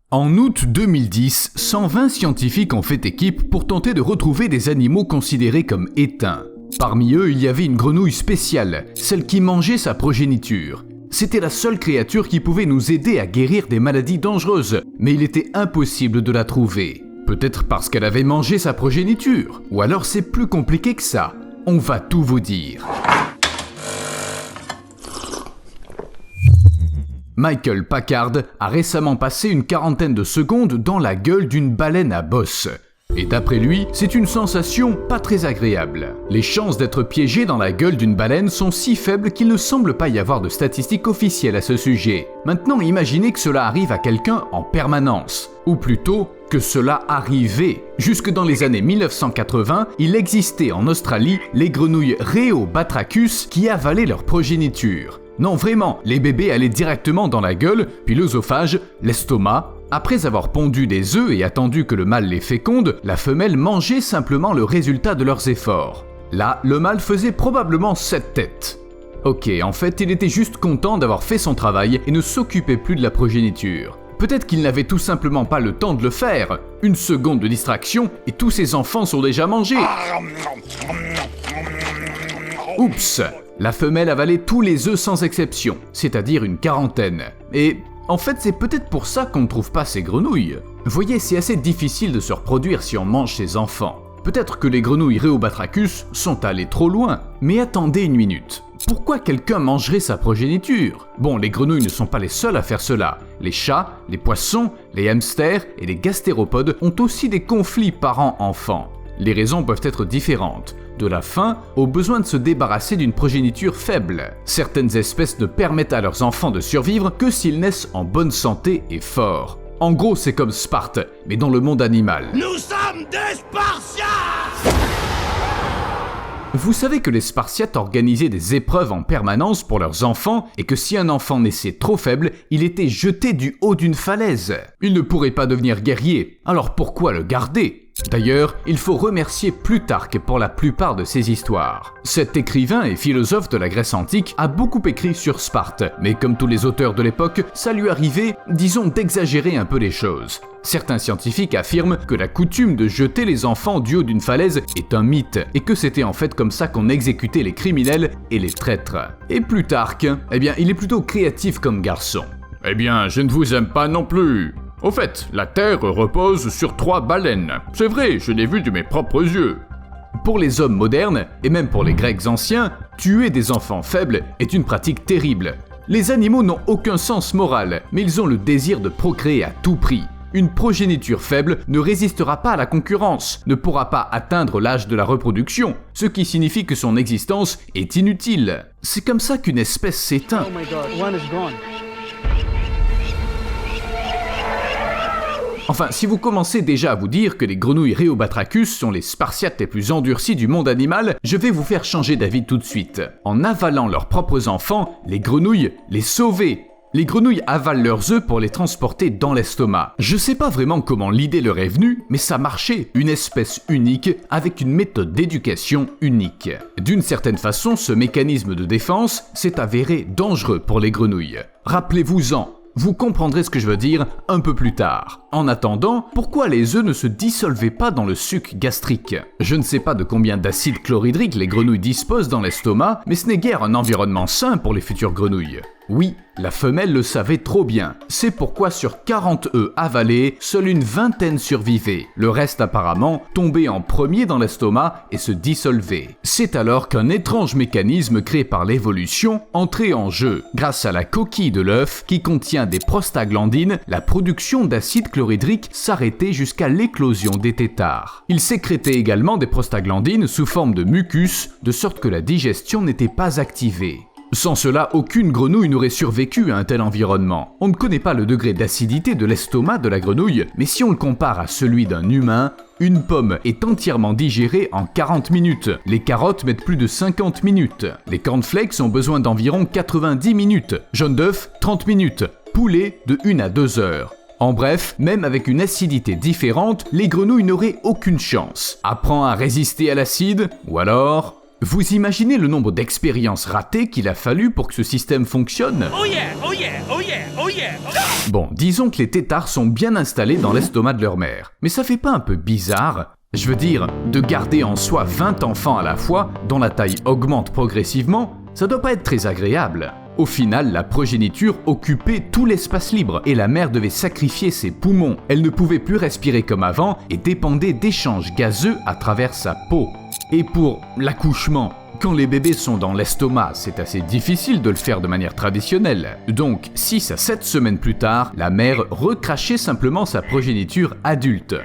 En août 2010, 120 scientifiques ont fait équipe pour tenter de retrouver des animaux considérés comme éteints. Parmi eux, il y avait une grenouille spéciale, celle qui mangeait sa progéniture. C'était la seule créature qui pouvait nous aider à guérir des maladies dangereuses, mais il était impossible de la trouver. Peut-être parce qu'elle avait mangé sa progéniture, ou alors c'est plus compliqué que ça. On va tout vous dire. Michael Packard a récemment passé une quarantaine de secondes dans la gueule d'une baleine à bosse. Et d'après lui, c'est une sensation pas très agréable. Les chances d'être piégé dans la gueule d'une baleine sont si faibles qu'il ne semble pas y avoir de statistiques officielles à ce sujet. Maintenant, imaginez que cela arrive à quelqu'un en permanence. Ou plutôt, que cela arrivait. Jusque dans les années 1980, il existait en Australie les grenouilles Rheobatrachus qui avalaient leur progéniture. Non, vraiment, les bébés allaient directement dans la gueule, puis l'œsophage, l'estomac. Après avoir pondu des œufs et attendu que le mâle les féconde, la femelle mangeait simplement le résultat de leurs efforts. Là, le mâle faisait probablement 7 têtes. Ok, en fait, il était juste content d'avoir fait son travail et ne s'occupait plus de la progéniture. Peut-être qu'il n'avait tout simplement pas le temps de le faire. Une seconde de distraction et tous ses enfants sont déjà mangés. Oups! La femelle avalait tous les œufs sans exception, c'est-à-dire une quarantaine. Et en fait, c'est peut-être pour ça qu'on ne trouve pas ces grenouilles. Voyez, c'est assez difficile de se reproduire si on mange ses enfants. Peut-être que les grenouilles Rheobatrachus sont allées trop loin. Mais attendez une minute. Pourquoi quelqu'un mangerait sa progéniture? Bon, les grenouilles ne sont pas les seules à faire cela. Les chats, les poissons, les hamsters et les gastéropodes ont aussi des conflits parents-enfants. Les raisons peuvent être différentes. De la faim au besoin de se débarrasser d'une progéniture faible. Certaines espèces ne permettent à leurs enfants de survivre que s'ils naissent en bonne santé et forts. En gros, c'est comme Sparte, mais dans le monde animal. Nous sommes des Spartiates! Vous savez que les Spartiates organisaient des épreuves en permanence pour leurs enfants et que si un enfant naissait trop faible, il était jeté du haut d'une falaise. Il ne pourrait pas devenir guerrier, alors pourquoi le garder ? D'ailleurs, il faut remercier Plutarque pour la plupart de ces histoires. Cet écrivain et philosophe de la Grèce antique a beaucoup écrit sur Sparte, mais comme tous les auteurs de l'époque, ça lui arrivait, disons, d'exagérer un peu les choses. Certains scientifiques affirment que la coutume de jeter les enfants du haut d'une falaise est un mythe, et que c'était en fait comme ça qu'on exécutait les criminels et les traîtres. Et Plutarque, eh bien, il est plutôt créatif comme garçon. Eh bien, je ne vous aime pas non plus. Au fait, la Terre repose sur 3 baleines. C'est vrai, je l'ai vu de mes propres yeux. Pour les hommes modernes, et même pour les Grecs anciens, tuer des enfants faibles est une pratique terrible. Les animaux n'ont aucun sens moral, mais ils ont le désir de procréer à tout prix. Une progéniture faible ne résistera pas à la concurrence, ne pourra pas atteindre l'âge de la reproduction, ce qui signifie que son existence est inutile. C'est comme ça qu'une espèce s'éteint. Oh my God, one is gone. Enfin, si vous commencez déjà à vous dire que les grenouilles Rheobatrachus sont les Spartiates les plus endurcis du monde animal, je vais vous faire changer d'avis tout de suite. En avalant leurs propres enfants, les grenouilles les sauvaient. Les grenouilles avalent leurs œufs pour les transporter dans l'estomac. Je sais pas vraiment comment l'idée leur est venue, mais ça marchait. Une espèce unique, avec une méthode d'éducation unique. D'une certaine façon, ce mécanisme de défense s'est avéré dangereux pour les grenouilles. Rappelez-vous-en. Vous comprendrez ce que je veux dire un peu plus tard. En attendant, pourquoi les œufs ne se dissolvaient pas dans le suc gastrique? Je ne sais pas de combien d'acide chlorhydrique les grenouilles disposent dans l'estomac, mais ce n'est guère un environnement sain pour les futures grenouilles. Oui, la femelle le savait trop bien. C'est pourquoi sur 40 œufs avalés, seule une vingtaine survivaient. Le reste apparemment tombait en premier dans l'estomac et se dissolvait. C'est alors qu'un étrange mécanisme créé par l'évolution entrait en jeu. Grâce à la coquille de l'œuf qui contient des prostaglandines, la production d'acide chlorhydrique s'arrêtait jusqu'à l'éclosion des têtards. Il sécrétait également des prostaglandines sous forme de mucus, de sorte que la digestion n'était pas activée. Sans cela, aucune grenouille n'aurait survécu à un tel environnement. On ne connaît pas le degré d'acidité de l'estomac de la grenouille, mais si on le compare à celui d'un humain, une pomme est entièrement digérée en 40 minutes. Les carottes mettent plus de 50 minutes. Les cornflakes ont besoin d'environ 90 minutes. Jaune d'œuf, 30 minutes. Poulet, de 1 à 2 heures. En bref, même avec une acidité différente, les grenouilles n'auraient aucune chance. Apprends à résister à l'acide, ou alors... Vous imaginez le nombre d'expériences ratées qu'il a fallu pour que ce système fonctionne? Oh yeah, oh yeah, oh yeah, oh yeah, oh yeah. Bon, disons que les têtards sont bien installés dans l'estomac de leur mère. Mais ça fait pas un peu bizarre? Je veux dire, de garder en soi 20 enfants à la fois, dont la taille augmente progressivement, ça doit pas être très agréable. Au final, la progéniture occupait tout l'espace libre et la mère devait sacrifier ses poumons. Elle ne pouvait plus respirer comme avant et dépendait d'échanges gazeux à travers sa peau. Et pour l'accouchement, quand les bébés sont dans l'estomac, c'est assez difficile de le faire de manière traditionnelle. Donc, 6 à 7 semaines plus tard, la mère recrachait simplement sa progéniture adulte.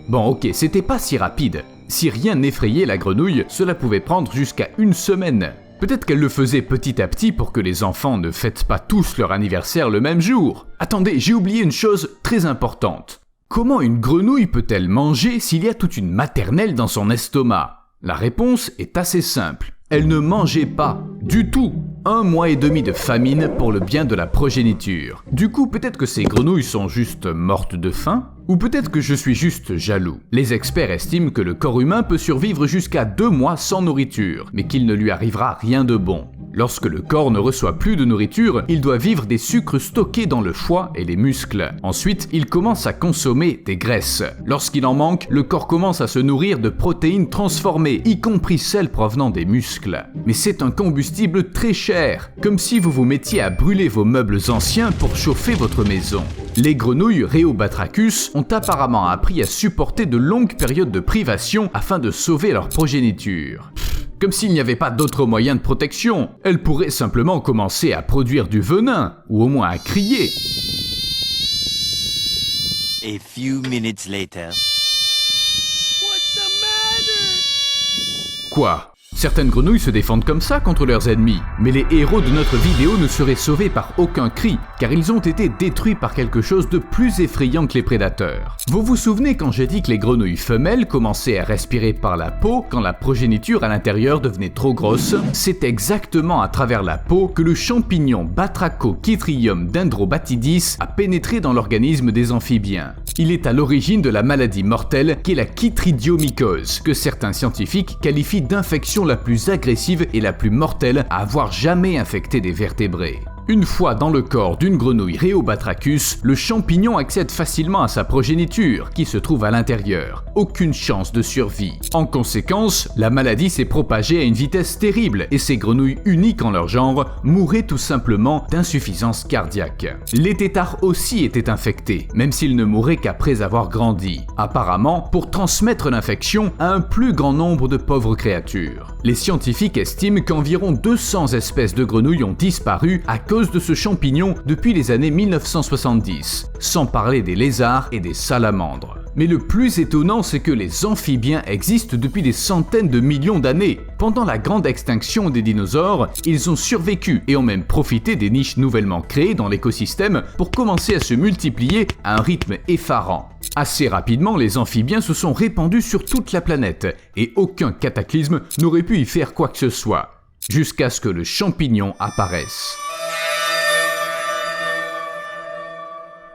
Bon, ok, c'était pas si rapide. Si rien n'effrayait la grenouille, cela pouvait prendre jusqu'à 1 semaine. Peut-être qu'elle le faisait petit à petit pour que les enfants ne fêtent pas tous leur anniversaire le même jour. Attendez, j'ai oublié une chose très importante. Comment une grenouille peut-elle manger s'il y a toute une maternelle dans son estomac? La réponse est assez simple. Elle ne mangeait pas, du tout. 1 mois et demi de famine pour le bien de la progéniture. Du coup, peut-être que ces grenouilles sont juste mortes de faim? Ou peut-être que je suis juste jaloux. Les experts estiment que le corps humain peut survivre jusqu'à 2 mois sans nourriture, mais qu'il ne lui arrivera rien de bon. Lorsque le corps ne reçoit plus de nourriture, il doit vivre des sucres stockés dans le foie et les muscles. Ensuite, il commence à consommer des graisses. Lorsqu'il en manque, le corps commence à se nourrir de protéines transformées, y compris celles provenant des muscles. Mais c'est un combustible très cher, comme si vous vous mettiez à brûler vos meubles anciens pour chauffer votre maison. Les grenouilles Rheobatrachus ont apparemment appris à supporter de longues périodes de privation afin de sauver leur progéniture. Comme s'il n'y avait pas d'autre moyen de protection. Elles pourraient simplement commencer à produire du venin, ou au moins à crier. A few minutes later. What's the matter? Quoi? Certaines grenouilles se défendent comme ça contre leurs ennemis, mais les héros de notre vidéo ne seraient sauvés par aucun cri, car ils ont été détruits par quelque chose de plus effrayant que les prédateurs. Vous vous souvenez quand j'ai dit que les grenouilles femelles commençaient à respirer par la peau quand la progéniture à l'intérieur devenait trop grosse? C'est exactement à travers la peau que le champignon Batrachochytrium dendrobatidis a pénétré dans l'organisme des amphibiens. Il est à l'origine de la maladie mortelle qu'est la chytridiomycose, que certains scientifiques qualifient d'infection la plus agressive et la plus mortelle à avoir jamais infecté des vertébrés. Une fois dans le corps d'une grenouille Rheobatrachus, le champignon accède facilement à sa progéniture, qui se trouve à l'intérieur. Aucune chance de survie. En conséquence, la maladie s'est propagée à une vitesse terrible et ces grenouilles uniques en leur genre mouraient tout simplement d'insuffisance cardiaque. Les têtards aussi étaient infectés, même s'ils ne mouraient qu'après avoir grandi. Apparemment, pour transmettre l'infection à un plus grand nombre de pauvres créatures. Les scientifiques estiment qu'environ 200 espèces de grenouilles ont disparu à cause de ce champignon depuis les années 1970, sans parler des lézards et des salamandres. Mais le plus étonnant, c'est que les amphibiens existent depuis des centaines de millions d'années. Pendant la grande extinction des dinosaures, ils ont survécu et ont même profité des niches nouvellement créées dans l'écosystème pour commencer à se multiplier à un rythme effarant. Assez rapidement, les amphibiens se sont répandus sur toute la planète et aucun cataclysme n'aurait pu y faire quoi que ce soit, jusqu'à ce que le champignon apparaisse.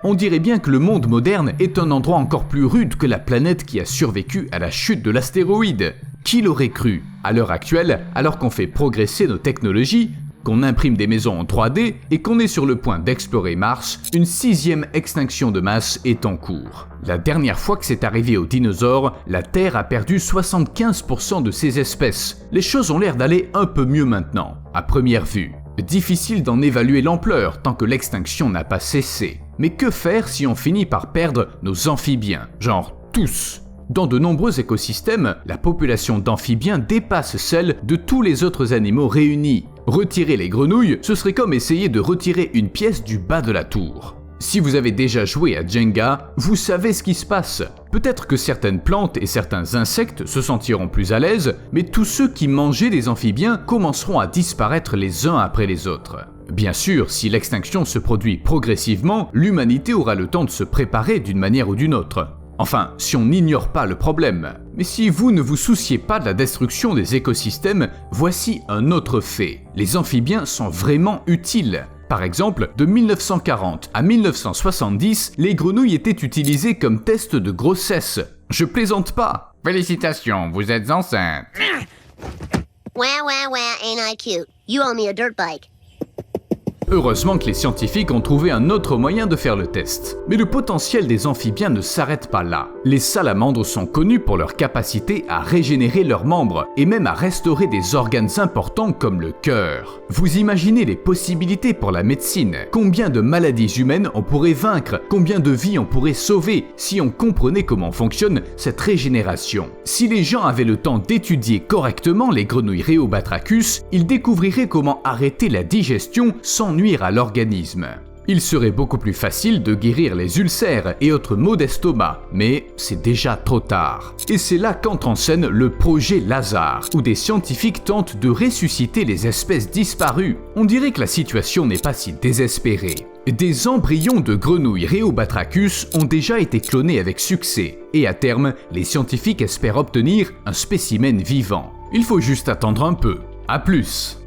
On dirait bien que le monde moderne est un endroit encore plus rude que la planète qui a survécu à la chute de l'astéroïde. Qui l'aurait cru? À l'heure actuelle, alors qu'on fait progresser nos technologies, qu'on imprime des maisons en 3D et qu'on est sur le point d'explorer Mars, une 6e extinction de masse est en cours. La dernière fois que c'est arrivé aux dinosaures, la Terre a perdu 75% de ses espèces. Les choses ont l'air d'aller un peu mieux maintenant, à première vue. Difficile d'en évaluer l'ampleur tant que l'extinction n'a pas cessé. Mais que faire si on finit par perdre nos amphibiens? Genre tous. Dans de nombreux écosystèmes, la population d'amphibiens dépasse celle de tous les autres animaux réunis. Retirer les grenouilles, ce serait comme essayer de retirer une pièce du bas de la tour. Si vous avez déjà joué à Jenga, vous savez ce qui se passe. Peut-être que certaines plantes et certains insectes se sentiront plus à l'aise, mais tous ceux qui mangeaient des amphibiens commenceront à disparaître les uns après les autres. Bien sûr, si l'extinction se produit progressivement, l'humanité aura le temps de se préparer d'une manière ou d'une autre. Enfin, si on n'ignore pas le problème. Mais si vous ne vous souciez pas de la destruction des écosystèmes, voici un autre fait. Les amphibiens sont vraiment utiles. Par exemple, de 1940 à 1970, les grenouilles étaient utilisées comme test de grossesse. Je plaisante pas. Félicitations, vous êtes enceinte. Wah, wah, wah, ain't I cute? You owe me a dirt bike. Heureusement que les scientifiques ont trouvé un autre moyen de faire le test. Mais le potentiel des amphibiens ne s'arrête pas là. Les salamandres sont connus pour leur capacité à régénérer leurs membres et même à restaurer des organes importants comme le cœur. Vous imaginez les possibilités pour la médecine? Combien de maladies humaines on pourrait vaincre? Combien de vies on pourrait sauver si on comprenait comment fonctionne cette régénération? Si les gens avaient le temps d'étudier correctement les grenouilles Rheobatrachus, ils découvriraient comment arrêter la digestion sans nuire à l'organisme. Il serait beaucoup plus facile de guérir les ulcères et autres maux d'estomac, mais c'est déjà trop tard. Et c'est là qu'entre en scène le projet Lazare, où des scientifiques tentent de ressusciter les espèces disparues. On dirait que la situation n'est pas si désespérée. Des embryons de grenouilles Rheobatrachus ont déjà été clonés avec succès, et à terme, les scientifiques espèrent obtenir un spécimen vivant. Il faut juste attendre un peu. À plus!